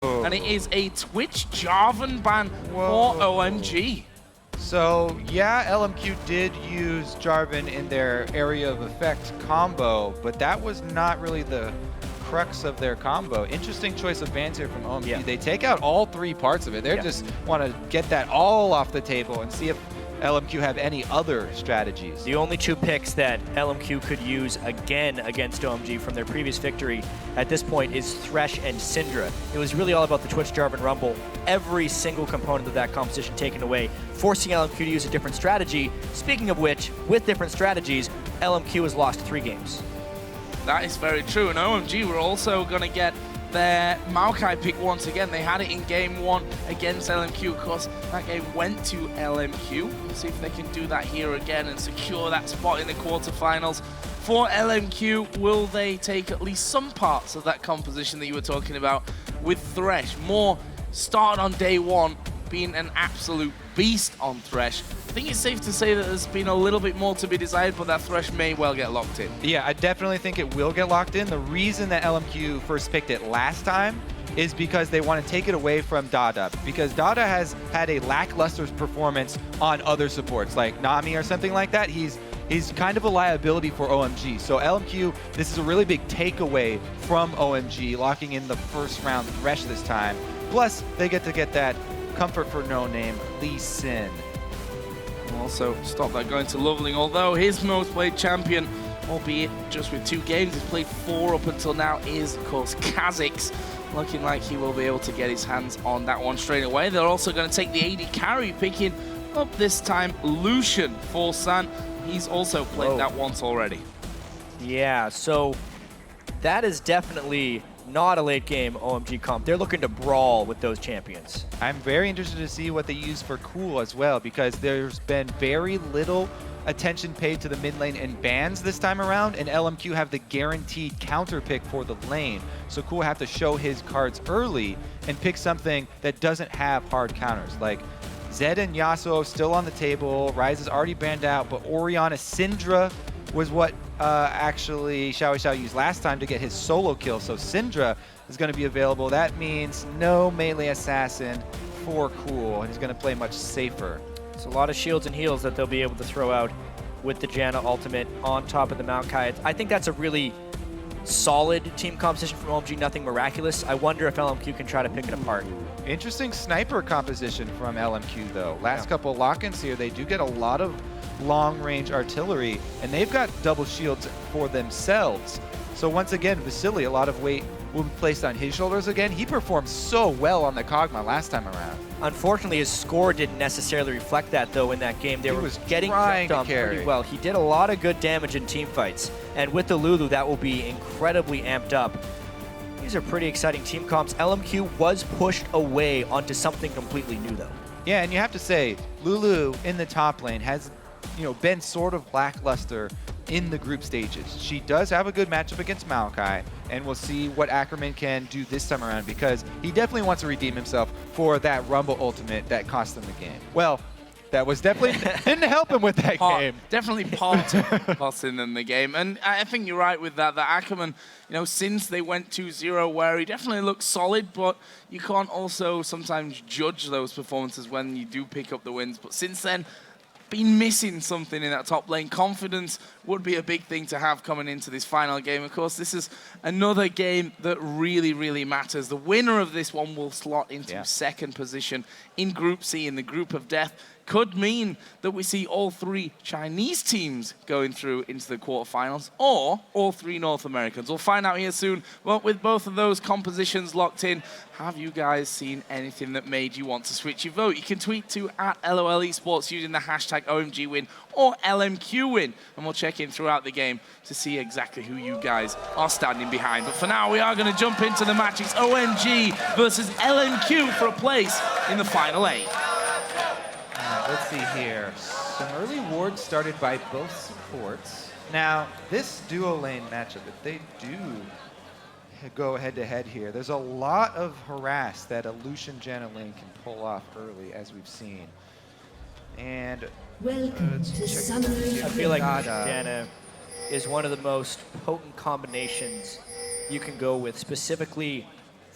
And it is a Twitch Jarvan ban for OMG. So yeah, LMQ did use Jarvan in their area of effect combo, but that was not really the crux of their combo. Interesting choice of bans here from OMG. Yeah. They take out all three parts of it. They just want to get that all off the table and see if LMQ have any other strategies. The only two picks that LMQ could use again against OMG from their previous victory at this point is Thresh and Syndra. It was really all about the Twitch Jarvan Rumble. Every single component of that composition taken away, forcing LMQ to use a different strategy. Speaking of which, with different strategies, LMQ has lost 3 games. That is very true, and OMG were also going to get their Maokai pick once again. They had it in game 1 against LMQ. Of course, that game went to LMQ. We'll see if they can do that here again and secure that spot in the quarterfinals. For LMQ, will they take at least some parts of that composition that you were talking about with Thresh? More started on day 1, being an absolute beast on Thresh. I think it's safe to say that there's been a little bit more to be desired, but that Thresh may well get locked in. Yeah, I definitely think it will get locked in. The reason that LMQ first picked it last time is because they want to take it away from Dada, because Dada has had a lackluster performance on other supports, like Nami or something like that. He's kind of a liability for OMG. So LMQ, this is a really big takeaway from OMG, locking in the first round Thresh this time. Plus, they get to get that comfort for NoName Lee Sin. Also, stop that going to LoveLing, although his most played champion, albeit just with 2 games, he's played 4 up until now, is, of course, KhaZix. Looking like he will be able to get his hands on that one straight away. They're also going to take the AD carry, picking up this time Lucian for San. He's also played that once already. Yeah, so that is definitely not a late game OMG comp. They're looking to brawl with those champions. I'm very interested to see what they use for Cool as well, because there's been very little attention paid to the mid lane and bans this time around, and LMQ have the guaranteed counter pick for the lane. So Cool have to show his cards early and pick something that doesn't have hard counters. Like Zed and Yasuo still on the table, Ryze is already banned out, but Orianna Syndra was what actually XiaoWeiXiao used last time to get his solo kill. So Syndra is going to be available. That means no melee assassin for Cool, and he's going to play much safer. It's a lot of shields and heals that they'll be able to throw out with the Janna ultimate on top of the Maokai. I think that's a really solid team composition from OMG, nothing miraculous. I wonder if LMQ can try to pick it apart. Interesting sniper composition from LMQ though. Last couple lock-ins here, they do get a lot of long-range artillery, and they've got double shields for themselves. So once again, Vasilii, a lot of weight will be placed on his shoulders again. He performed so well on the KogMaw last time around. Unfortunately, his score didn't necessarily reflect that, though, in that game. They were getting trying on pretty well. He did a lot of good damage in team fights, and with the Lulu, that will be incredibly amped up. These are pretty exciting team comps. LMQ was pushed away onto something completely new, though. Yeah, and you have to say, Lulu in the top lane has been sort of lackluster in the group stages. She does have a good matchup against Maokai, and we'll see what Ackerman can do this time around, because he definitely wants to redeem himself for that Rumble ultimate that cost him the game. Well, that was definitely didn't help him with that game. Definitely part costing them the game. And I think you're right with that Ackerman, since they went 2-0, where he definitely looks solid, but you can't also sometimes judge those performances when you do pick up the wins. But since then, been missing something in that top lane. Confidence would be a big thing to have coming into this final game. Of course, this is another game that really, really matters. The winner of this one will slot into second position in Group C, in the Group of Death. Could mean that we see all 3 Chinese teams going through into the quarterfinals, or all 3 North Americans. We'll find out here soon. But with both of those compositions locked in, have you guys seen anything that made you want to switch your vote? You can tweet to @LOLesports using the hashtag OMGWin or LMQWin, and we'll check in throughout the game to see exactly who you guys are standing behind. But for now, we are going to jump into the match. It's OMG versus LMQ for a place in the final 8. Let's see here. Some early wards started by both supports. Now, this duo lane matchup, if they do go head-to-head here, there's a lot of harass that a Lucian Janna lane can pull off early, as we've seen. And welcome to Summer. I feel like Janna is one of the most potent combinations you can go with, specifically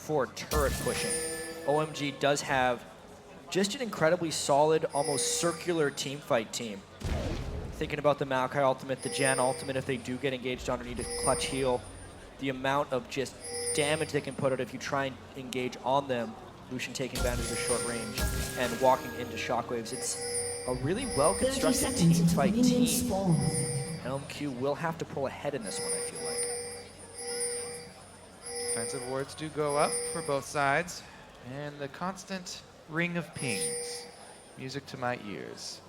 for turret pushing. OMG does have just an incredibly solid, almost circular teamfight team. Thinking about the Maokai ultimate, the Janna ultimate, if they do get engaged on or need a clutch heal, the amount of just damage they can put out if you try and engage on them, Lucian taking advantage of the short range and walking into shockwaves. It's a really well-constructed teamfight team. LMQ will have to pull ahead in this one, I feel like. Defensive wards do go up for both sides. And the constant ring of pings. Music to my ears.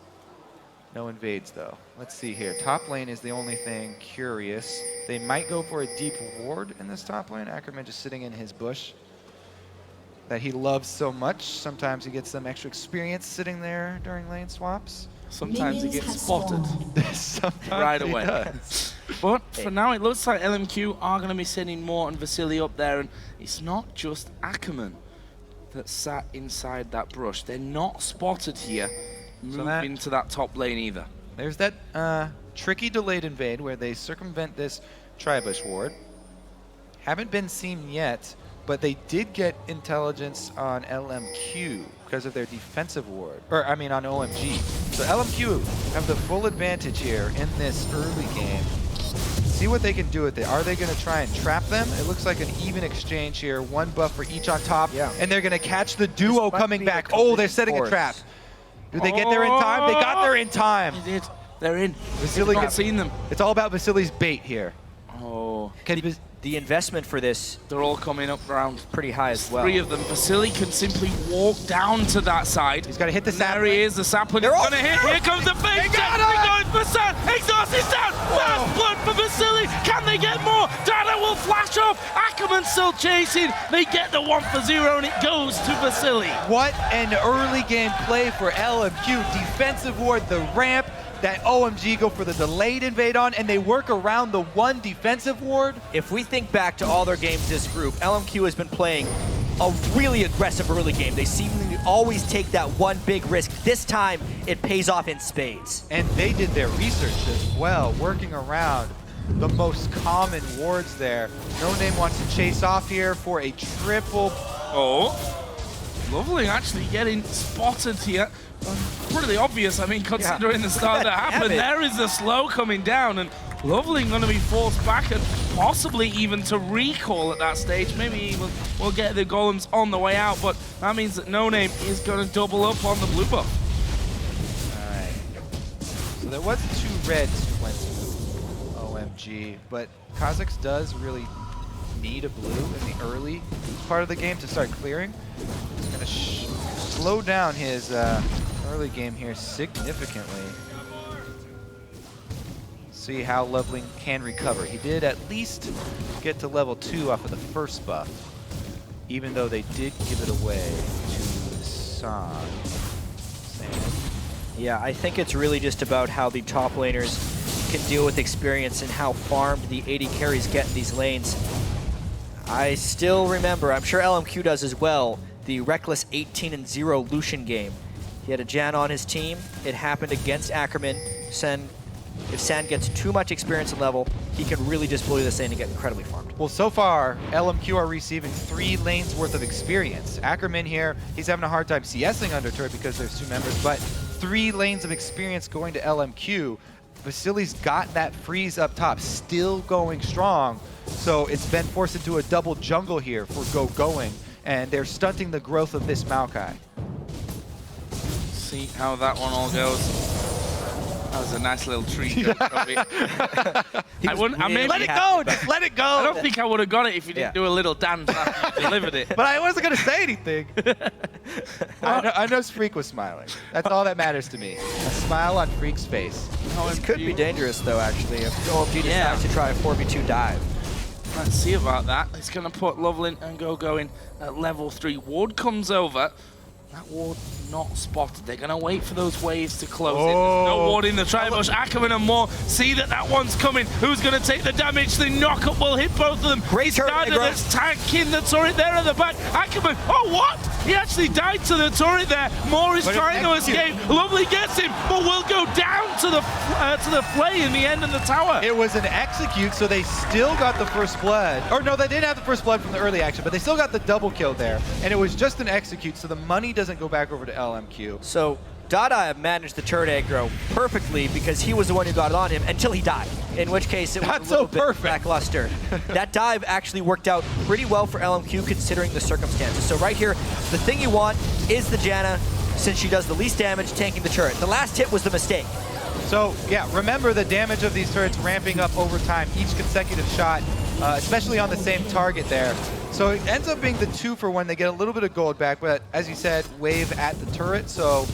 No invades, though. Let's see here. Top lane is the only thing curious. They might go for a deep ward in this top lane. Ackerman just sitting in his bush that he loves so much. Sometimes he gets some extra experience sitting there during lane swaps. Sometimes he gets spotted Sometimes right he away. does. But for now, it looks like LMQ are going to be sending Mort and Vasilii up there, and it's not just Ackerman that sat inside that brush. They're not spotted here. Move into that top lane either. There's that tricky delayed invade where they circumvent this Tribush ward. Haven't been seen yet, but they did get intelligence on LMQ because of their defensive ward, or I mean on OMG. So LMQ have the full advantage here in this early game. See what they can do with it. Are they going to try and trap them? It looks like an even exchange here. One buff for each on top, and they're going to catch the duo coming back. Oh, they're setting a trap. Did they get there in time? They got there in time. They did. They're in. Vasilii I've seen them. It's all about Vasilii's bait here. Oh. The investment for this, they're all coming up around pretty high as well. 3 of them. Vasilii can simply walk down to that side. He's got to hit the sapling. There he is, the sapling is going to hit. Here comes the fake. They're going for San. Exhaust is down. First blood for Vasilii. Can they get more? Dada will flash off. Ackerman still chasing. They get the 1 for 0 and it goes to Vasilii. What an early game play for LMQ. Defensive ward, the ramp. That OMG go for the delayed invade on, and they work around the 1 defensive ward. If we think back to all their games this group, LMQ has been playing a really aggressive early game. They seemingly always take that one big risk. This time, it pays off in spades. And they did their research as well, working around the most common wards there. NoName wants to chase off here for a triple. Oh, LoveLing actually getting spotted here. Pretty obvious, I mean, considering the start that happened. There is the slow coming down, and LoveLing going to be forced back and possibly even to recall at that stage. Maybe we'll get the golems on the way out, but that means that NoName is going to double up on the blue buff. All right. So there was 2 reds who went to OMG, but KhaZix does really need a blue in the early part of the game to start clearing. He's going to slow down his early game here significantly. See how LoveLing can recover. He did at least get to level 2 off of the first buff, even though they did give it away to San. Yeah, I think it's really just about how the top laners can deal with experience and how farmed the AD carries get in these lanes. I still remember, I'm sure LMQ does as well, the reckless 18-0 Lucian game. He had a Janna on his team. It happened against Ackerman. If San gets too much experience and level, he can really just bully this lane and get incredibly farmed. Well, so far, LMQ are receiving 3 lanes worth of experience. Ackerman here, he's having a hard time CSing under turret because there's 2 members, but 3 lanes of experience going to LMQ. Vasilii's got that freeze up top, still going strong. So it's been forced into a double jungle here for Gogoing, and they're stunting the growth of this Maokai. See how that one all goes. That was a nice little treat. I wouldn't. I mean, let it go. Just let it go. I don't think I would have got it if you didn't do a little dance after you delivered it. But I wasn't gonna say anything. I know Freak was smiling. That's all that matters to me. A smile on Freak's face. This could be dangerous, though. Actually, if OMG decides to try a 4v2 dive. Let's see about that. It's going to put LoveLing and Gogoing at level 3. Ward comes over. That ward not spotted. They're going to wait for those waves to close in. There's no ward in the tri-bush. Ackerman and Moore see that one's coming. Who's going to take the damage? The knock-up will hit both of them. Great turret, that's tanking the turret there at the back. Ackerman, oh what? He actually died to the turret there. Moore is trying to escape. Lovely gets him, but will go down to the flay in the end of the tower. It was an execute, so they still got the first blood. Or no, they didn't have the first blood from the early action, but they still got the double kill there. And it was just an execute, so the money doesn't go back over to LMQ. So Dada managed the turret aggro perfectly because he was the one who got it on him until he died, in which case it was Not a little so bit perfect. lackluster. That dive actually worked out pretty well for LMQ considering the circumstances. So right here, the thing you want is the Janna, since she does the least damage tanking the turret. The last hit was the mistake. So yeah, remember the damage of these turrets ramping up over time, each consecutive shot, especially on the same target there. So it ends up being the 2 for 1. They get a little bit of gold back, but as you said, wave at the turret, so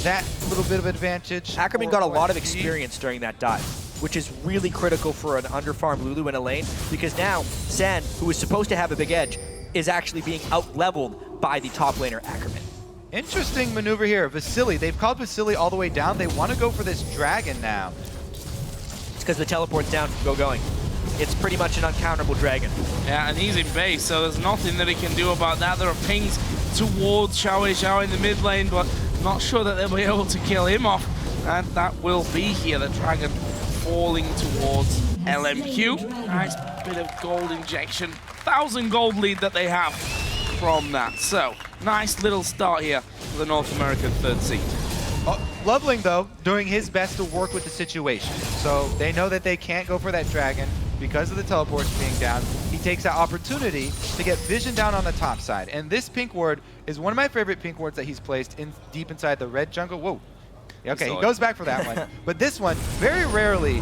that little bit of advantage. Ackerman got a lot of experience during that dive, which is really critical for an underfarmed Lulu in a lane, because now San, who is supposed to have a big edge, is actually being out-leveled by the top laner Ackerman. Interesting maneuver here. Vasilii, they've called Vasilii all the way down. They want to go for this dragon now. It's because the teleport's down from Gogoing. It's pretty much an uncounterable dragon. Yeah, and he's in base, so there's nothing that he can do about that. There are pings towards XiaoWeiXiao in the mid lane, but not sure that they'll be able to kill him off. And that will be here, the dragon falling towards LMQ. Nice bit of gold injection. 1,000 gold lead that they have from that. So, nice little start here for the North American 3rd seed. LoveLing, though, doing his best to work with the situation. So they know that they can't go for that dragon because of the teleports being down. He takes that opportunity to get vision down on the top side. And this pink ward is one of my favorite pink wards that he's placed in deep inside the red jungle. Whoa. Okay, he goes back for that one. But this one, very rarely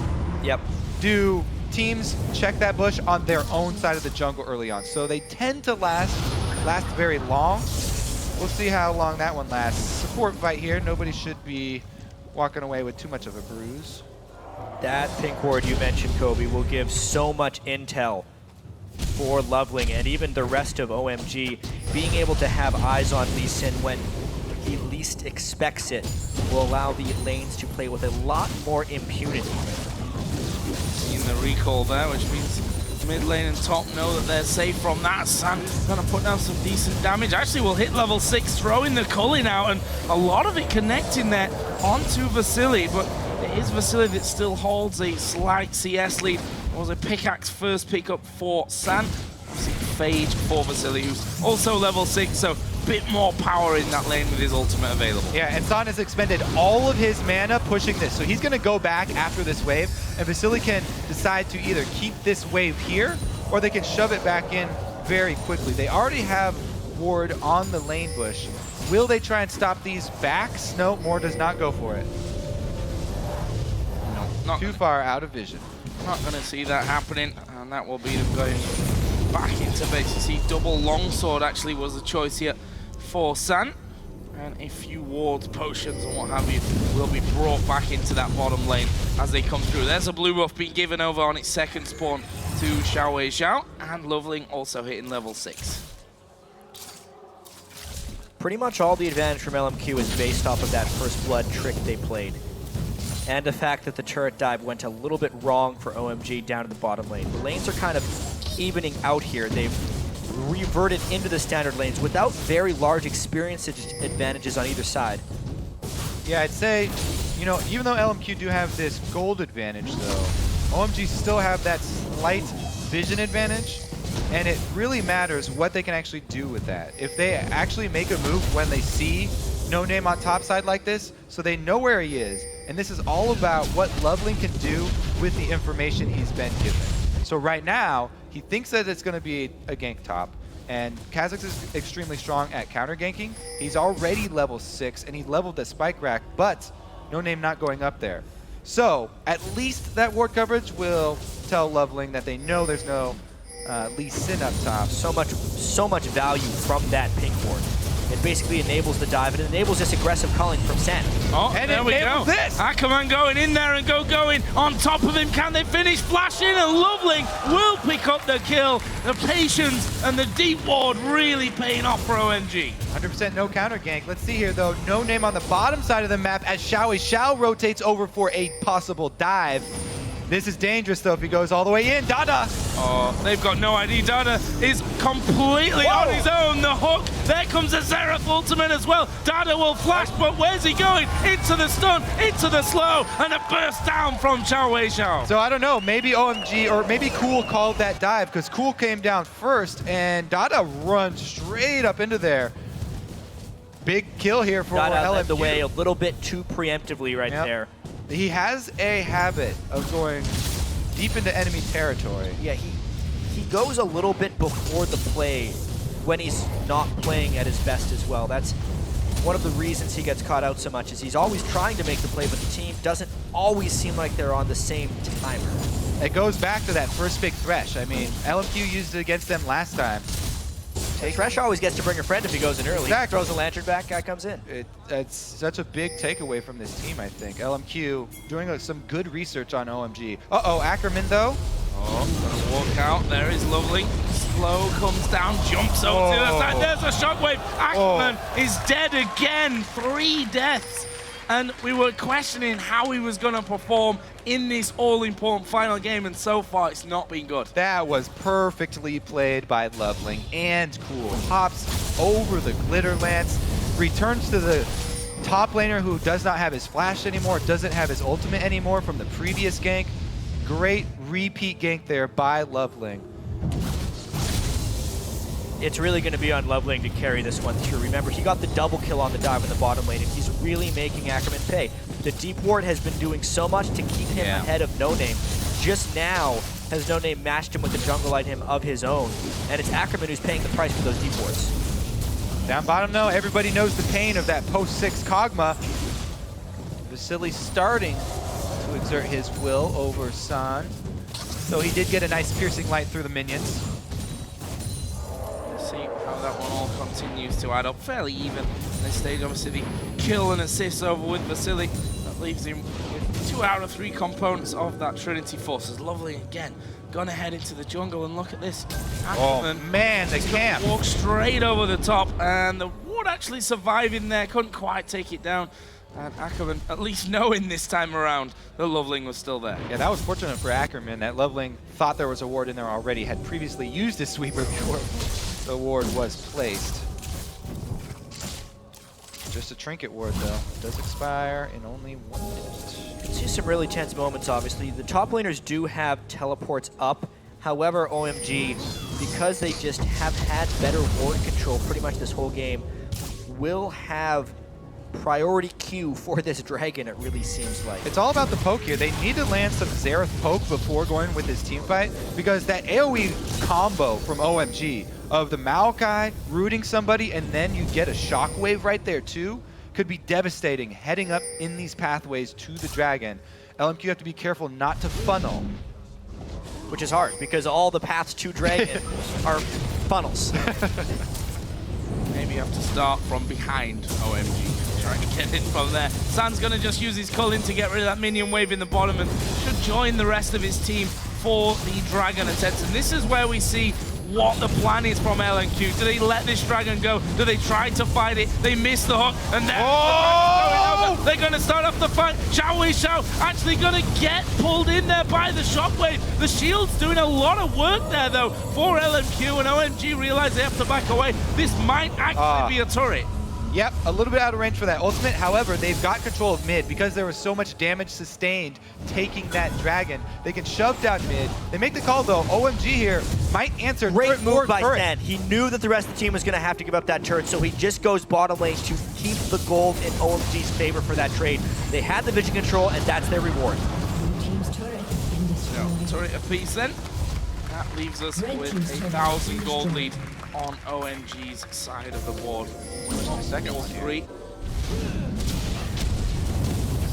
do teams check that bush on their own side of the jungle early on. So they tend to last very long. We'll see how long that one lasts. Support fight here. Nobody should be walking away with too much of a bruise. That pink ward you mentioned, Kobe, will give so much intel for LoveLing and even the rest of OMG. Being able to have eyes on Lee Sin when he least expects it will allow the lanes to play with a lot more impunity. Seeing the recall there, which means mid lane and top know that they're safe from that. San gonna put down some decent damage. Actually, will hit level 6, throwing the culling out, and a lot of it connecting there onto Vasilii. But it is Vasilii that still holds a slight CS lead. It was a pickaxe first pickup for San. Phage for Vasilii, who's also level 6, so a bit more power in that lane with his ultimate available. Yeah, and San has expended all of his mana pushing this, so he's going to go back after this wave, and Vasilii can decide to either keep this wave here, or they can shove it back in very quickly. They already have ward on the lane bush. Will they try and stop these backs? No, Moore does not go for it. No, not Too far out of vision. Not going to see that happening, and that will be them going back into base. You see, double longsword actually was the choice here for San, and a few wards, potions, and what have you will be brought back into that bottom lane as they come through. There's a blue buff being given over on its second spawn to XiaoWeiXiao, and LoveLing also hitting level 6. Pretty much all the advantage from LMQ is based off of that first blood trick they played, and the fact that the turret dive went a little bit wrong for OMG down in the bottom lane. The lanes are kind of evening out here. They've reverted into the standard lanes without very large experience advantages on either side. Yeah, I'd say, you know, even though LMQ do have this gold advantage, though, OMG still have that slight vision advantage, and it really matters what they can actually do with that. If they actually make a move when they see NoName on top side like this, so they know where he is, and this is all about what LoveLing can do with the information he's been given. So right now, he thinks that it's going to be a gank top, and KhaZix is extremely strong at counter ganking. He's already level 6, and he leveled the spike rack, but NoName not going up there. So at least that ward coverage will tell LoveLing that they know there's no Lee Sin up top. So much value from that pink ward. It basically enables the dive. It enables this aggressive culling from Sen. Oh, And there we go. this. Ackerman going in there and Gogoing on top of him. Can they finish? Flashing, and LoveLing will pick up the kill. The patience and the deep ward really paying off for OMG. 100% no counter gank. Let's see here though. NoName on the bottom side of the map as XiaoWeiXiao rotates over for a possible dive. This is dangerous though if he goes all the way in. Dada! Oh, they've got no ID. Dada is completely on his own. The hook. There comes a Xerath ultimate as well. Dada will flash, but where's he going? Into the stun, into the slow, and a burst down from XiaoWeiXiao. So I don't know, maybe OMG or maybe Cool called that dive because Cool came down first and Dada runs straight up into there. Big kill here for Dada led LMQ. the way a little bit too preemptively right there. He has a habit of going deep into enemy territory. Yeah, he goes a little bit before the play when he's not playing at his best as well. That's one of the reasons he gets caught out so much, is he's always trying to make the play, but the team doesn't always seem like they're on the same timer. It goes back to that first big Thresh. I mean, LMQ used it against them last time. Thresh always gets to bring a friend if he goes in early. Exactly. Throws a lantern back, guy comes in. It's such a big takeaway from this team, I think. LMQ doing some good research on OMG. Uh-oh, Ackerman though. Oh, gonna walk out. There is LoveLing. Slow comes down, jumps over to the other side. There's a shockwave. Ackerman is dead again. 3 deaths. And we were questioning how he was going to perform in this all-important final game, and so far it's not been good. That was perfectly played by LoveLing and Cool. Hops over the glitter lance, returns to the top laner who does not have his flash anymore, doesn't have his ultimate anymore from the previous gank. Great repeat gank there by LoveLing. It's really going to be on LoveLing to carry this one through. Remember, he got the double kill on the dive in the bottom lane, and he's really making Ackerman pay. The deep ward has been doing so much to keep him ahead of NoName. Just now has NoName matched him with a jungle item of his own, and it's Ackerman who's paying the price for those deep wards. Down bottom though, everybody knows the pain of that post-6 KogMaw. Vasilii starting to exert his will over San. So he did get a nice piercing light through the minions. See how that one all continues to add up fairly even. This stage, obviously, the kill and assist over with Vasilii. That leaves him with 2 out of 3 components of that Trinity Force. As LoveLing again, gonna head into the jungle, and look at this. Ackerman, Oh man, the camp. walk straight over the top, and the ward actually surviving there, couldn't quite take it down. And Ackerman, at least knowing this time around, that LoveLing was still there. Yeah, that was fortunate for Ackerman that LoveLing thought there was a ward in there already, had previously used his sweeper before the ward was placed. Just a trinket ward though. Does expire in only 1 minute. You can see some really tense moments, obviously. The top laners do have teleports up. However, OMG, because they just have had better ward control pretty much this whole game, will have priority queue for this dragon, it really seems like. It's all about the poke here. They need to land some Xerath poke before going with this team fight, because that AoE combo from OMG of the Maokai rooting somebody and then you get a shockwave right there too could be devastating heading up in these pathways to the dragon. LMQ have to be careful not to funnel. Which is hard, because all the paths to dragon are funnels. Maybe you have to start from behind OMG, trying to get in from there. San's going to just use his culling to get rid of that minion wave in the bottom and should join the rest of his team for the dragon attempt. And this is where we see what the plan is from LMQ. Do they let this dragon go? Do they try to fight it? They miss the hook, and then they're going to start off the fight. XiaoWeiXiao actually going to get pulled in there by the shockwave. The shield's doing a lot of work there, though, for LMQ, and OMG realize they have to back away. This might actually be a turret. Yep, a little bit out of range for that ultimate. However, they've got control of mid because there was so much damage sustained taking that dragon. They can shove down mid. They make the call though. OMG here might answer. Great move by Sen. He knew that the rest of the team was going to have to give up that turret, so he just goes bottom lane to keep the gold in OMG's favor for that trade. They had the vision control, and that's their reward. Team's turret has been destroyed. Turret apiece then. That leaves us with 1,000 gold lead on OMG's side of the board. Second one. 3.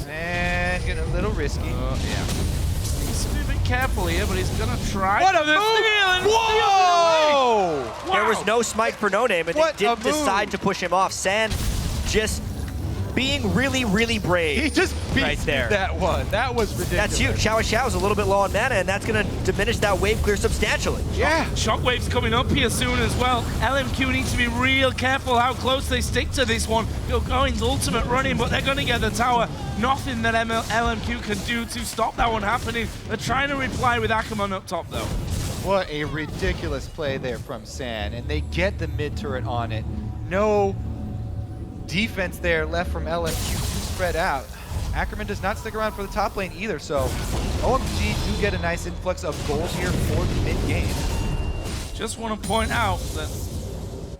And getting a little risky. Yeah. Needs to be bit careful here, but he's gonna try. What a for the move! steal, and Whoa! steals it away. There Wow. was no smite for NoName, and What they a didn't decide move. to push him off. San just being really, really brave. He just beat right there. that one. That was ridiculous. That's huge. XiaoWeiXiao is a little bit low on mana, and that's going to diminish that wave clear substantially. Yeah. Shockwave's coming up here soon as well. LMQ needs to be real careful how close they stick to this one. Gogoing's ultimate running, but they're going to get the tower. Nothing that LMQ can do to stop that one happening. They're trying to reply with Ackerman up top, though. What a ridiculous play there from San, and they get the mid turret on it. No defense there left from LMQ to spread out. Ackerman does not stick around for the top lane either, so OMG do get a nice influx of gold here for the mid game. Just want to point out that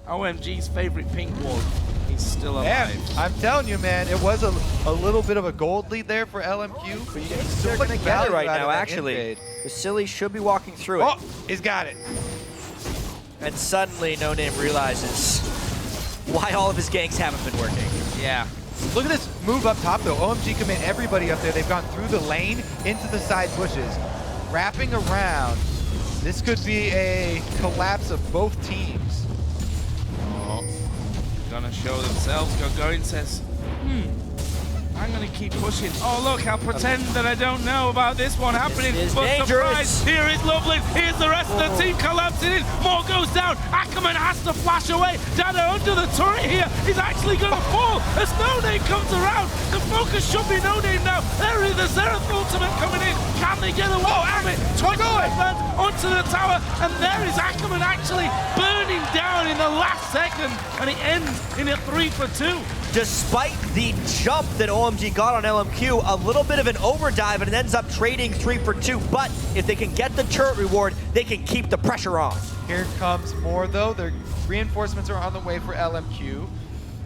OMG's favorite pink ward is still alive. Yeah, I'm telling you, man, it was a little bit of a gold lead there for LMQ, but you get so They're much going to get it value right out of now, that actually. invade. Vasilii should be walking through Oh, it. he's got it. And suddenly, NoName realizes why all of his ganks haven't been working. Yeah. Look at this move up top, though. OMG commit everybody up there. They've gone through the lane into the side bushes, wrapping around. This could be a collapse of both teams. Oh, gonna show themselves. Gogoing says, I'm gonna keep pushing. Oh look, I'll pretend that I don't know about this one happening. This is but dangerous. surprise, here is LoveLing. Here's the rest of the team collapsing in. More goes down. Ackerman has to flash away. Janna under the turret here. He's actually gonna fall as NoName comes around. The focus should be NoName now. There is the Xerath ultimate coming in. Can they get away from it? Lands onto the tower, and there is Ackerman actually burning down in the last second, and it ends in a 3-for-2. Despite the jump that OMG got on LMQ, a little bit of an overdive, and it ends up trading 3-for-2. But if they can get the turret reward, they can keep the pressure on. Here comes more, though. Their reinforcements are on the way for LMQ.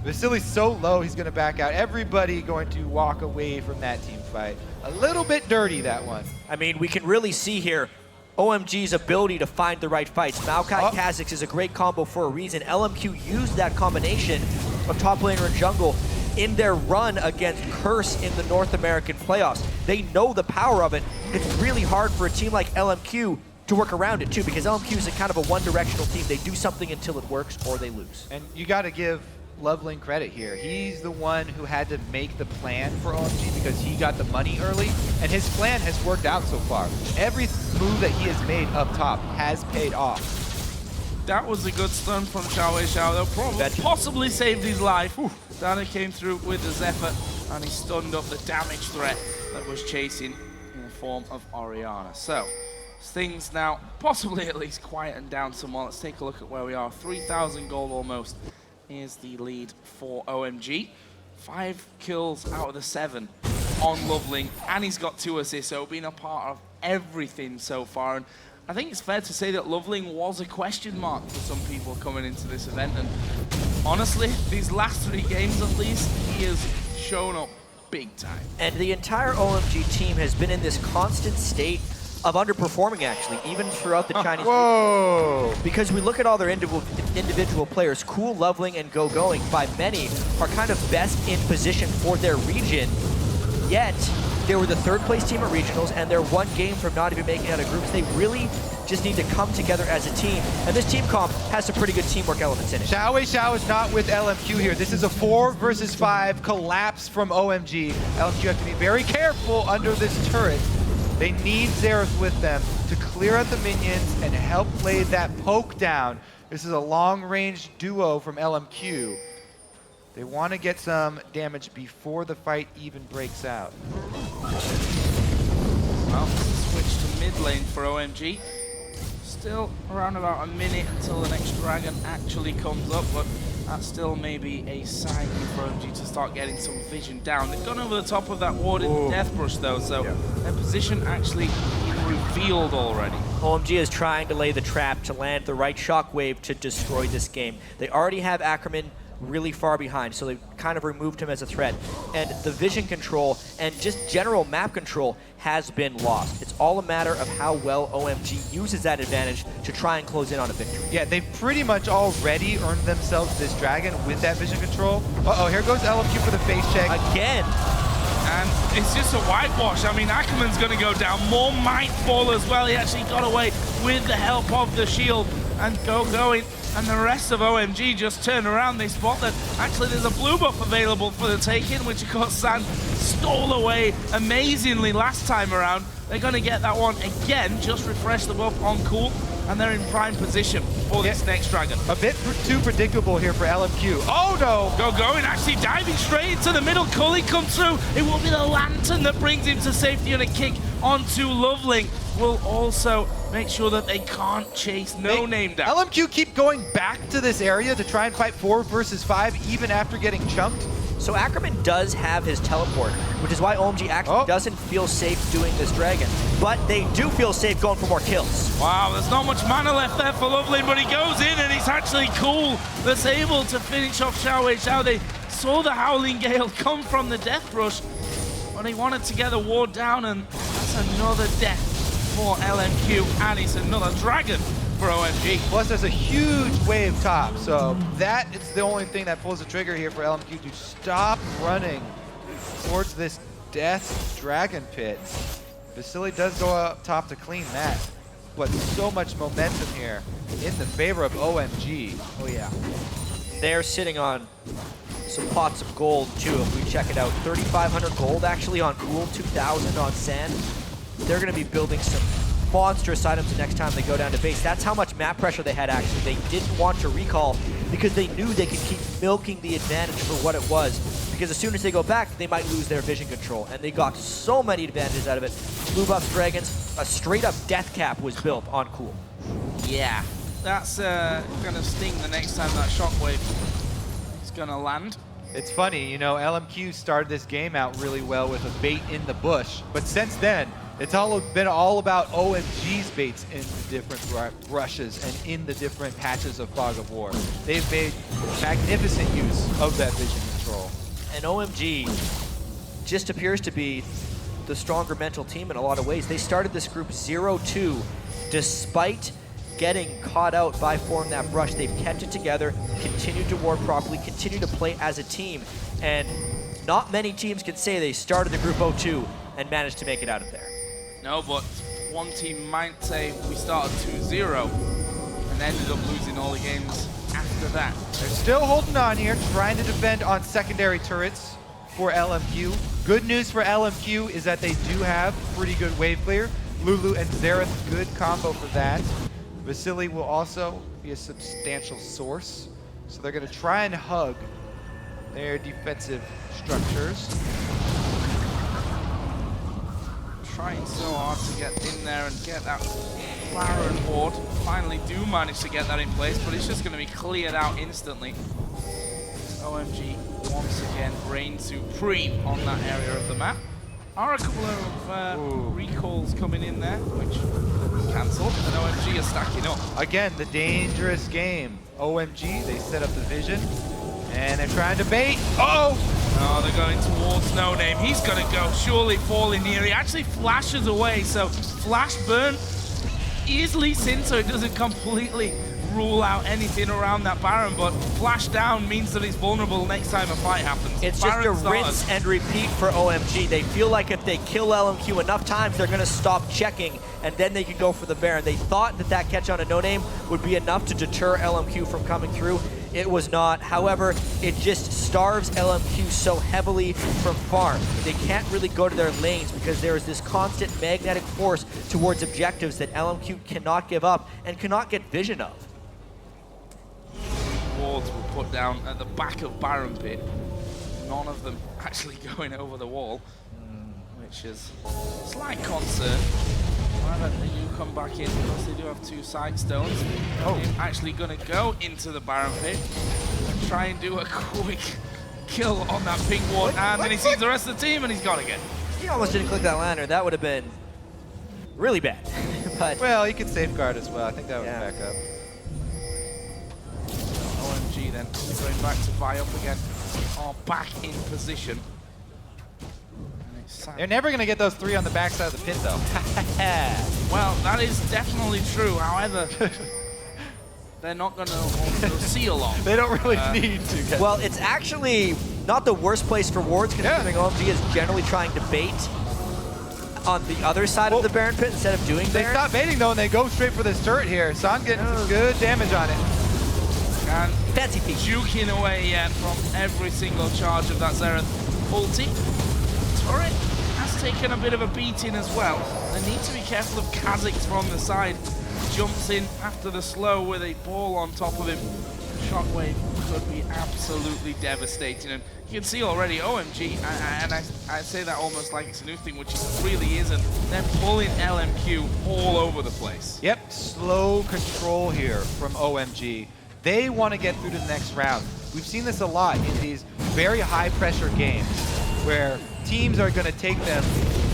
Vasilii's so low, he's going to back out. Everybody going to walk away from that team fight. A little bit dirty, that one. I mean, we can really see here OMG's ability to find the right fights. Maokai KhaZix is a great combo for a reason. LMQ used that combination of top laner and jungle in their run against Curse in the North American playoffs. They know the power of it. It's really hard for a team like LMQ to work around it too, because LMQ is a kind of a one-directional team. They do something until it works or they lose. And you got to give LoveLing credit here. He's the one who had to make the plan for OMG because he got the money early, and his plan has worked out so far. Every move that he has made up top has paid off. That was a good stun from XiaoWeiXiao. They'll probably possibly saved his life. Janna came through with the Zephyr, and he stunned up the damage threat that was chasing in the form of Orianna. So, things now possibly at least quieten down somewhat. Let's take a look at where we are. 3,000 gold almost. Here's the lead for OMG. 5 kills out of the 7 on LoveLing, and he's got 2 assists, so being a part of everything so far. And I think it's fair to say that LoveLing was a question mark for some people coming into this event, and honestly, these last 3 games at least, he has shown up big time. And the entire OMG team has been in this constant state of underperforming, actually, even throughout the Chinese Whoa! because we look at all their individual players. Cool, LoveLing, and Gogoing, by many, are kind of best in position for their region, yet they were the 3rd place team at regionals, and they're 1 game from not even making out of groups. They really just need to come together as a team, and this team comp has some pretty good teamwork elements in it. XiaoWeiXiao is not with LMQ here. This is a 4 versus 5 collapse from OMG. LMQ have to be very careful under this turret. They need Xerath with them to clear out the minions and help play that poke down. This is a long-range duo from LMQ. They want to get some damage before the fight even breaks out. Well, switch to mid lane for OMG. Still around about a minute until the next dragon actually comes up, but that still may be a sign for OMG to start getting some vision down. They've gone over the top of that ward in the Death Brush though, so their position actually revealed already. OMG is trying to lay the trap to land the right shockwave to destroy this game. They already have Ackerman really far behind, so they've kind of removed him as a threat. And the vision control and just general map control has been lost. It's all a matter of how well OMG uses that advantage to try and close in on a victory. Yeah, they've pretty much already earned themselves this dragon with that vision control. Uh-oh, here goes LMQ for the face check. Again, And it's just a whitewash. I mean, Ackerman's going to go down. More might fall as well. He actually got away with the help of the shield. And Gogoing and the rest of OMG just turn around. They spot that actually there's a blue buff available for the taking, which of course San stole away amazingly last time around. They're going to get that one again. Just refresh the buff on Cool. And they're in prime position for this next dragon. A bit too predictable here for LMQ. Oh no! Gogoing actually diving straight into the middle. Cully comes through. It will be the lantern that brings him to safety, and a kick onto LoveLing will also make sure that they can't chase NoName down. LMQ keep going back to this area to try and fight 4 versus 5 even after getting chunked. So Ackerman does have his teleport, which is why OMG actually doesn't feel safe doing this dragon. But they do feel safe going for more kills. Wow, there's not much mana left there for LoveLing, but he goes in and he's actually Cool that's able to finish off XiaoWeiXiao. They saw the Howling Gale come from the Death Rush, but he wanted to get the ward down, and that's another death for LMQ, and it's another dragon for OMG. Plus, there's a huge wave top, so that is the only thing that pulls the trigger here for LMQ to stop running towards this death dragon pit. Vasilii does go up top to clean that, but so much momentum here in the favor of OMG. Oh yeah. They're sitting on some pots of gold too, if we check it out. 3,500 gold actually on Cool, 2,000 on Sand. They're gonna be building some monstrous items the next time they go down to base. That's how much map pressure they had actually. They didn't want to recall because they knew they could keep milking the advantage for what it was. Because as soon as they go back, they might lose their vision control. And they got so many advantages out of it. Blue buff dragons, a straight up death cap was built on Cool. Yeah, that's gonna sting the next time that shockwave is gonna land. It's funny, you know, LMQ started this game out really well with a bait in the bush, but since then, it's been all about OMG's baits in the different rushes and in the different patches of Fog of War. They've made magnificent use of that vision control. And OMG just appears to be the stronger mental team in a lot of ways. They started this group 0-2 despite getting caught out by forming that brush. They've kept it together, continued to ward properly, continued to play as a team, and not many teams can say they started the group 0-2 and managed to make it out of there. No, but one team might say we started 2-0 and ended up losing all the games after that. They're still holding on here, trying to defend on secondary turrets for LMQ. Good news for LMQ is that they do have pretty good wave clear. Lulu and Xerath, good combo for that. Vasilii will also be a substantial source, so they're going to try and hug their defensive structures. Trying so hard to get in there and get that Baron ward. Finally do manage to get that in place, but it's just going to be cleared out instantly. OMG once again reigns supreme on that area of the map. Are a couple of recalls coming in there, which cancelled, and OMG are stacking up. Again, the dangerous game. OMG, they set up the vision, and they're trying to bait. Oh! Oh, they're going towards NoName. He's going to go, surely falling near. He actually flashes away, so flash burn is Lee Sin, so it doesn't completely rule out anything around that Baron, but flash down means that he's vulnerable next time a fight happens. It's Baron just a rinse and repeat for OMG. They feel like if they kill LMQ enough times, they're going to stop checking, and then they can go for the Baron. They thought that that catch on a NoName would be enough to deter LMQ from coming through. It was not. However, it just starves LMQ so heavily from farm. They can't really go to their lanes because there is this constant magnetic force towards objectives that LMQ cannot give up and cannot get vision of. Wards were put down at the back of Baron Pit. None of them actually going over the wall, which is a slight concern. However, they do come back in because they do have 2 sight stones. They're actually going to go into the Baron Pit and try and do a quick kill on that pink ward, and then he sees the rest of the team and he's gone again. He almost didn't click that lantern. That would have been really bad. But well, he could safeguard as well. I think that would back up. OMG then going back to buy up again. Oh, back in position. They're never going to get those 3 on the backside of the pit, though. Well, that is definitely true. However, they're not going to see along. They don't really need to get. Well, it's actually not the worst place for wards, considering OMG is generally trying to bait on the other side of the Baron pit instead of doing They Baron. stop baiting though, and they go straight for this turret here. San getting some good damage on it. And Fancy peek. juking away from every single charge of that Xerath ulti. Turret has taken a bit of a beating as well. They need to be careful of KhaZix from the side. Jumps in after the slow with a ball on top of him. Shockwave could be absolutely devastating. And you can see already OMG, and I say that almost like it's a new thing, which it really isn't. They're pulling LMQ all over the place. Yep, slow control here from OMG. They want to get through to the next round. We've seen this a lot in these very high pressure games where teams are going to take them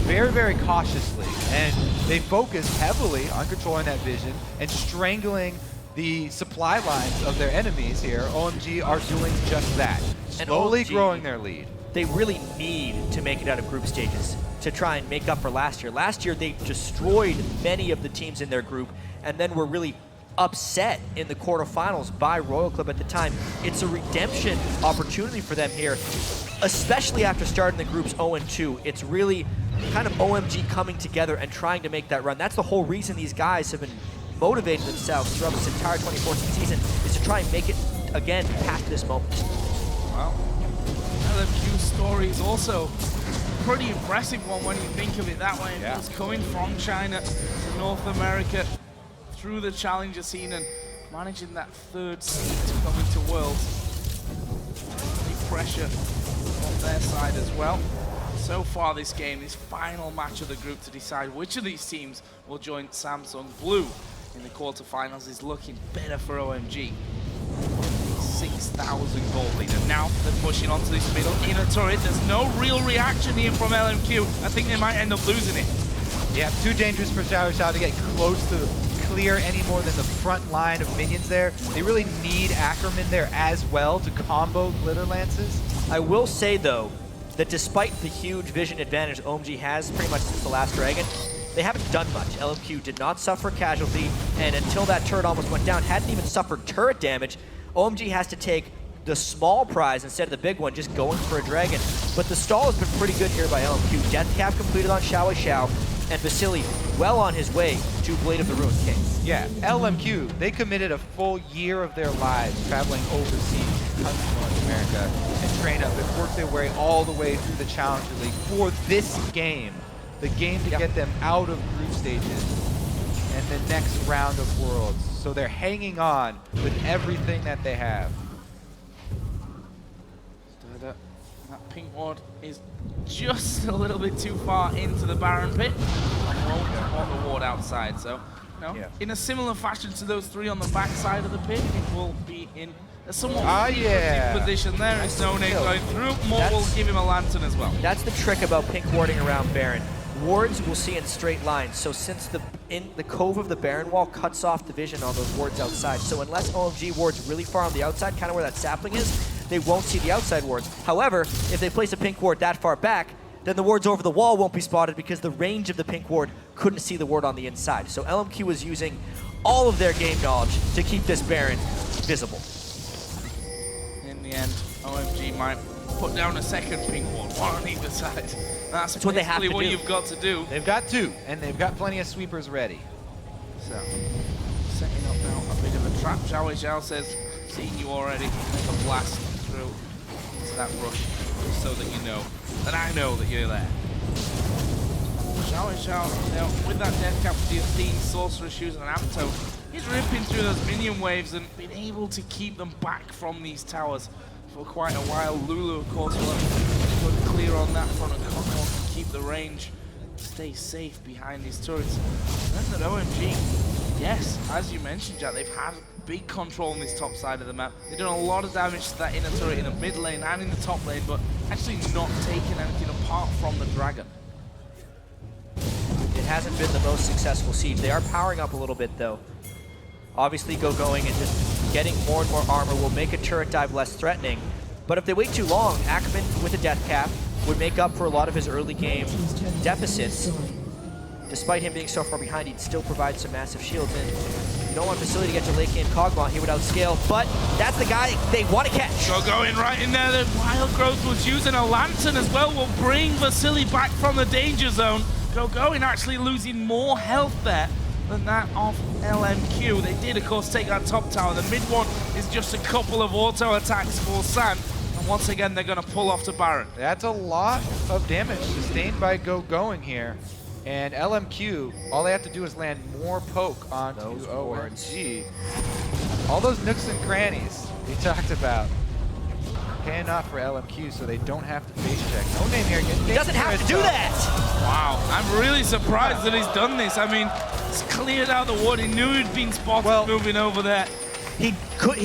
very, very cautiously, and they focus heavily on controlling that vision and strangling the supply lines of their enemies here. OMG are doing just that, slowly growing their lead. They really need to make it out of group stages to try and make up for last year. Last year, they destroyed many of the teams in their group and then were really upset in the quarterfinals by Royal Club at the time. It's a redemption opportunity for them here, especially after starting the groups 0-2. It's really kind of OMG coming together and trying to make that run. That's the whole reason these guys have been motivating themselves throughout this entire 2014 season, is to try and make it again past this moment. Well, LMQ's story is also a pretty impressive one when you think of it that way. Yeah. It's coming from China to North America through the challenger scene and managing that third seed to come into Worlds. Big pressure on their side as well. So far this game, this final match of the group to decide which of these teams will join Samsung Blue in the quarterfinals is looking better for OMG. 6,000 gold lead, and now they're pushing onto this middle inner turret. There's no real reaction here from LMQ. I think they might end up losing it. Yeah, too dangerous for XiaoWeiXiao to get close to clear any more than the front line of minions there. They really need Ackerman there as well to combo Glitter Lances. I will say though, that despite the huge vision advantage OMG has pretty much since the last Dragon, they haven't done much. LMQ did not suffer casualty, and until that turret almost went down, hadn't even suffered turret damage. OMG has to take the small prize instead of the big one, just going for a Dragon. But the stall has been pretty good here by LMQ. Death Cap completed on XiaoWeiXiao, and Vasilii well on his way to Blade of the Ruined King. Yeah, LMQ, they committed a full year of their lives traveling overseas to come to North America and train up and work their way all the way through the Challenger League for this game. The game to get them out of group stages and the next round of Worlds. So they're hanging on with everything that they have. That pink ward is just a little bit too far into the Baron pit. Won't want the ward outside, so in a similar fashion to those three on the back side of the pit, it will be in a somewhat position there. It's NoName going through. More will give him a lantern as well. That's the trick about pink warding around Baron. Wards we'll see in straight lines, so since the cove of the Baron wall cuts off the vision on those wards outside, so unless OMG wards really far on the outside, kind of where that sapling is, they won't see the outside wards. However, if they place a pink ward that far back, then the wards over the wall won't be spotted because the range of the pink ward couldn't see the ward on the inside. So LMQ was using all of their game knowledge to keep this Baron visible. In the end, OMG might put down a second pink ward, one on either side. That's what they have to do. What you've got to do. They've got two, and they've got plenty of sweepers ready. So, setting up now a bit of a trap. XiaoWeiXiao says, seeing you already, make a blast through into that rush, just so that you know, that I know that you're there. XiaoWeiXiao, you know, with that death cap with the Athene, Sorcerer Shoes, and Amto, he's ripping through those minion waves and been able to keep them back from these towers for quite a while. Lulu, of course, will have good clear on that front, and KogMaw can keep the range, stay safe behind these turrets. And then that OMG, yes, as you mentioned, Jack, they've had big control on this top side of the map. They've done a lot of damage to that inner turret in the mid lane and in the top lane, but actually not taking anything apart from the Dragon. It hasn't been the most successful siege. They are powering up a little bit though. Obviously Gogoing and just getting more and more armor will make a turret dive less threatening. But if they wait too long, Ackerman with a death cap would make up for a lot of his early game deficits. despite him being so far behind, he'd still provide some massive shields. And you don't want Vasilii to get to late game KogMaw. He would outscale, but that's the guy they want to catch. Gogoing right in there. The Wild Growth was using a lantern as well. Will bring Vasilii back from the danger zone. Gogoing actually losing more health there than that of LMQ. They did, of course, take that top tower. The mid one is just a couple of auto attacks for San. And once again, they're going to pull off to Baron. That's a lot of damage sustained by Gogoing here. And LMQ, all they have to do is land more poke onto OMG. All those nooks and crannies we talked about paying off for LMQ so they don't have to face check. NoName here getting. He doesn't have to do that! Wow, I'm really surprised that he's done this. I mean, he's cleared out the ward. He knew he'd been spotted moving over there. He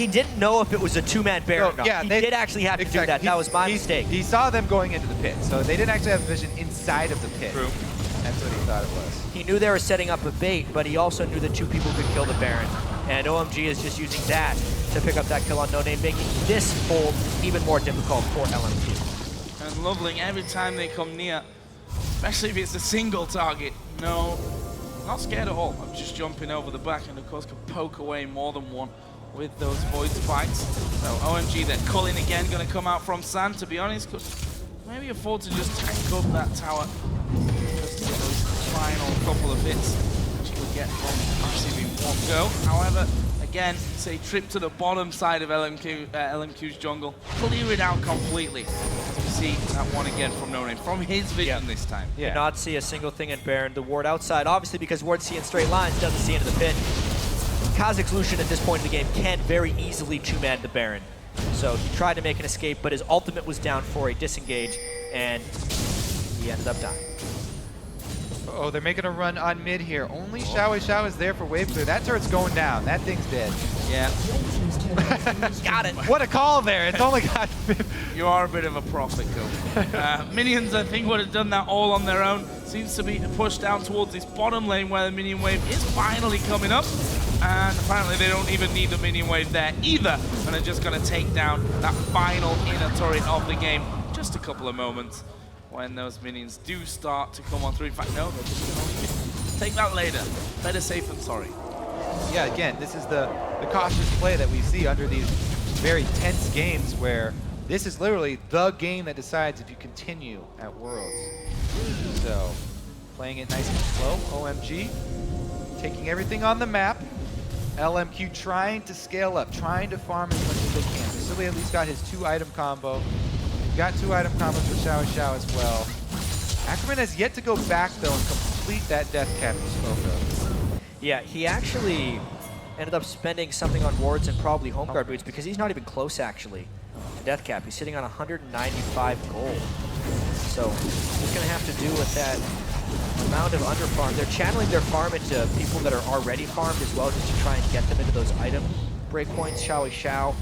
didn't know if it was a two-man Baron or not. Yeah, he did actually have to do that. That was my mistake. He saw them going into the pit, so they didn't actually have vision inside of the pit. True. That's what he thought it was. He knew they were setting up a bait, but he also knew that two people could kill the Baron. And OMG is just using that to pick up that kill on NoName, making this hold even more difficult for LMQ. And LoveLing, every time they come near, especially if it's a single target, no, not scared at all. I'm just jumping over the back and, of course, can poke away more than one with those void spikes. So OMG, they're culling again, going to come out from San, to be honest. Could maybe afford to just tank up that tower. Just to get those final couple of hits which he would get from receiving one go. However, again, it's a trip to the bottom side of LMQ's jungle. Clear it out completely. You see that one again from NoName, from his vision this time. Yeah. Did not see a single thing in Baron. The ward outside, obviously because ward see in straight lines, doesn't see into the pit. KhaZix Lucian at this point in the game can very easily two-man the Baron. So he tried to make an escape, but his ultimate was down for a disengage, and he ended up dying. Oh, they're making a run on mid here. Only XiaoWeiXiao is there for wave clear. That turret's going down. That thing's dead. Yeah. Got it. What a call there. It's only got... You are a bit of a prophet, Go. Minions, I think, would have done that all on their own. Seems to be pushed down towards this bottom lane where the minion wave is finally coming up. And apparently they don't even need the minion wave there either. And they're just going to take down that final inner turret of the game. Just a couple of moments when those minions do start to come on through. In fact, no, they're just going to take that later. Better safe than sorry. Yeah, again, this is the cautious play that we see under these very tense games where this is literally the game that decides if you continue at Worlds. So, playing it nice and slow, OMG, taking everything on the map. LMQ trying to scale up, trying to farm as much as they can. Vasilii at least got his 2-item combo. Got 2-item combos for XiaoWeiXiao as well. Ackerman has yet to go back, though, and complete that death cap he spoke of. Yeah, he actually ended up spending something on wards and probably home guard boots because he's not even close, actually, to death cap. He's sitting on 195 gold. So he's going to have to do with that amount of underfarm. They're channeling their farm into people that are already farmed as well, just to try and get them into those item breakpoints. XiaoWeiXiao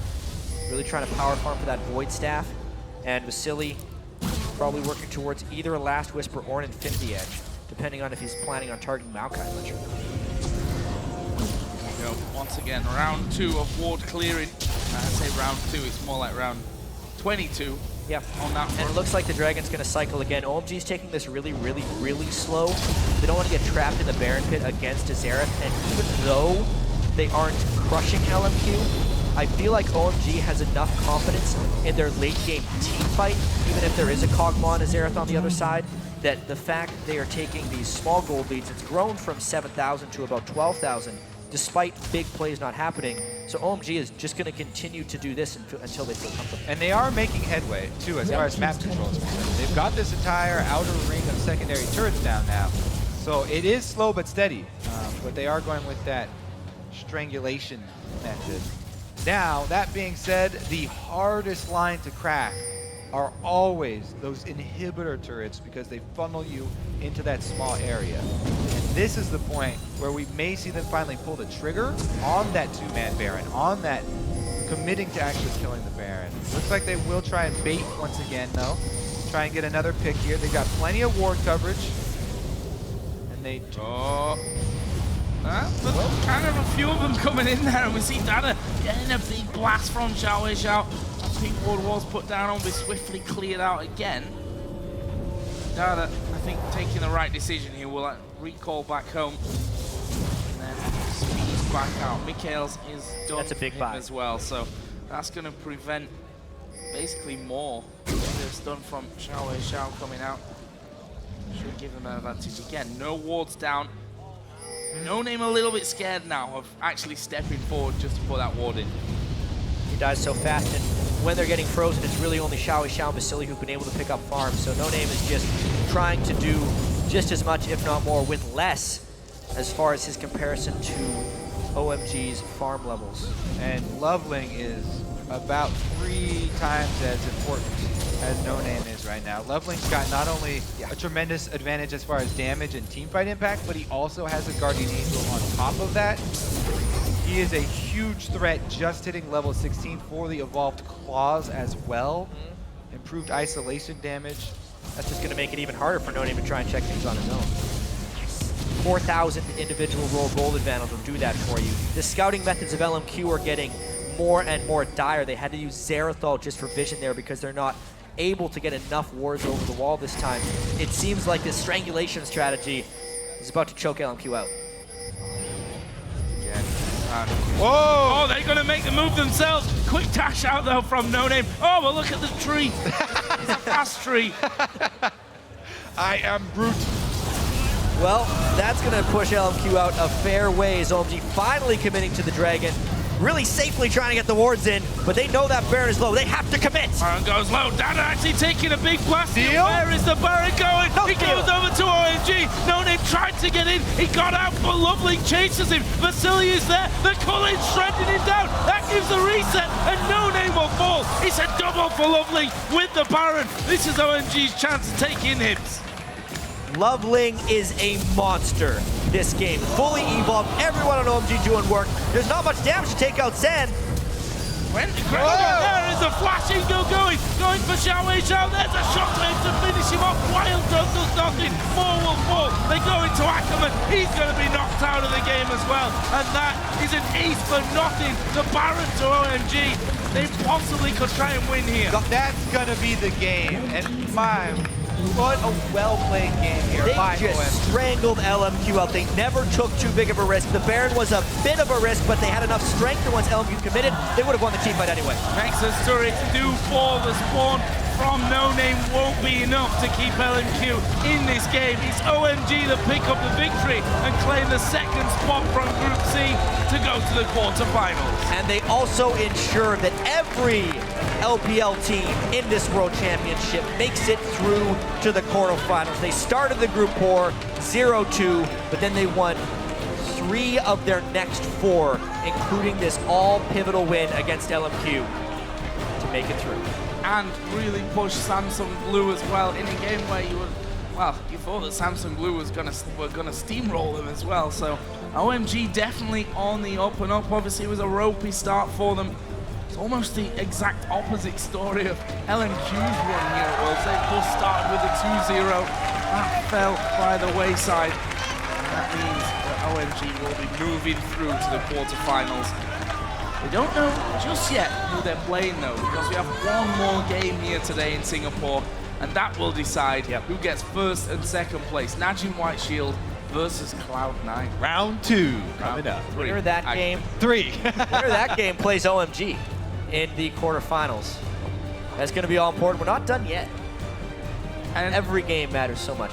really trying to power farm for that Void Staff. And Vasilii probably working towards either a Last Whisper or an Infinity Edge, depending on if he's planning on targeting Maokai later. Once again, round 2 of ward clearing. I say round 2, it's more like round 22. Yeah, on that and it looks like the Dragon's going to cycle again. OMG's taking this really, really, really slow. They don't want to get trapped in the Baron pit against a Xerath, and even though they aren't crushing LMQ, I feel like OMG has enough confidence in their late game team fight, even if there is a KogMaw and a Xerath on the other side, that the fact they are taking these small gold leads, it's grown from 7,000 to about 12,000, despite big plays not happening. So OMG is just going to continue to do this until they feel comfortable. And they are making headway, too, as far as map control is concerned. They've got this entire outer ring of secondary turrets down now. So it is slow but steady, but they are going with that strangulation method. Now, that being said, the hardest line to crack are always those inhibitor turrets because they funnel you into that small area. And this is the point where we may see them finally pull the trigger on that 2-man Baron, on that committing to actually killing the Baron. Looks like they will try and bait once again, though. Try and get another pick here. They got plenty of ward coverage. And they... But kind of a few of them coming in there, and we see Janna getting a big blast from XiaoWeiXiao. That pink ward was put down, will be swiftly cleared out again. Janna, I think, taking the right decision here. Will recall back home. And then speeds back out. Mikhail's is done. That's a big for him buy as well. So that's going to prevent basically more this done from XiaoWeiXiao coming out. Should give him an advantage again. No wards down. NoName a little bit scared now of actually stepping forward just to put that ward in. He dies so fast, and when they're getting frozen, it's really only XiaoWeiXiao and Vasilii who've been able to pick up farms. So NoName is just trying to do just as much, if not more, with less as far as his comparison to OMG's farm levels. And LoveLing is about 3 times as important as NoName is right now. LoveLing's got not only a tremendous advantage as far as damage and teamfight impact, but he also has a Guardian Angel on top of that. He is a huge threat just hitting level 16 for the evolved claws as well. Improved isolation damage. That's just going to make it even harder for NoName to try and check things on his own. 4,000 individual roll gold advantage will do that for you. The scouting methods of LMQ are getting more and more dire. They had to use Xerath just for vision there because they're not able to get enough wards over the wall this time. It seems like this strangulation strategy is about to choke LMQ out. Whoa! Oh, they're going to make the move themselves. Quick dash out, though, from NoName. Oh, well, look at the tree. It's a fast tree. I am brute. Well, that's going to push LMQ out a fair ways. OMG finally committing to the Dragon. Really safely trying to get the wards in, but they know that Baron is low. They have to commit. Baron goes low. Janna actually taking a big blast. Deal? Where is the Baron going? No he deal. goes over to OMG. NoName tried to get in. He got out, but LoveLing chases him. Vasilii is there. The Cullin's shredding him down. That gives the reset, and NoName will fall. It's a double for LoveLing with the Baron. This is OMG's chance to take in hits. LoveLing is a monster this game. Fully evolved, everyone on OMG doing work. There's not much damage to take out Sen. There is a flashing Gogoing, going for XiaoWeiXiao. There's a shot to him to finish him off. Wild does nothing. More will fall. They go into Ackerman. He's going to be knocked out of the game as well. And that is an ace for nothing. The Baron to OMG. They possibly could try and win here. That's gonna be the game. And what a well-played game here They by just OMG. strangled LMQ out. They never took too big of a risk. The Baron was a bit of a risk, but they had enough strength that once LMQ committed, they would have won the team fight anyway. Nexus turret do fall. The spawn from NoName won't be enough to keep LMQ in this game. It's OMG that pick up the victory and claim the second spot from Group C to go to the quarterfinals. And they also ensure that every LPL team in this World Championship makes it through to the quarterfinals. They started the group poor, 0-2, but then they won 3 of their next 4, including this all-pivotal win against LMQ to make it through. And really push Samsung Blue as well in a game where you thought that Samsung Blue were gonna steamroll them as well. So OMG definitely on the up and up. Obviously, it was a ropey start for them. It's almost the exact opposite story of LMQ's run here at Worlds. They both started with a 2-0. That fell by the wayside. And that means that OMG will be moving through to the quarterfinals. We don't know just yet who they're playing though, because we have one more game here today in Singapore, and that will decide who gets first and second place. XiaoWeiXiao versus Cloud9. Round 2 coming up. Winner of that game. 3. Winner of that game plays OMG in the quarterfinals. That's going to be all important. We're not done yet. And every game matters so much.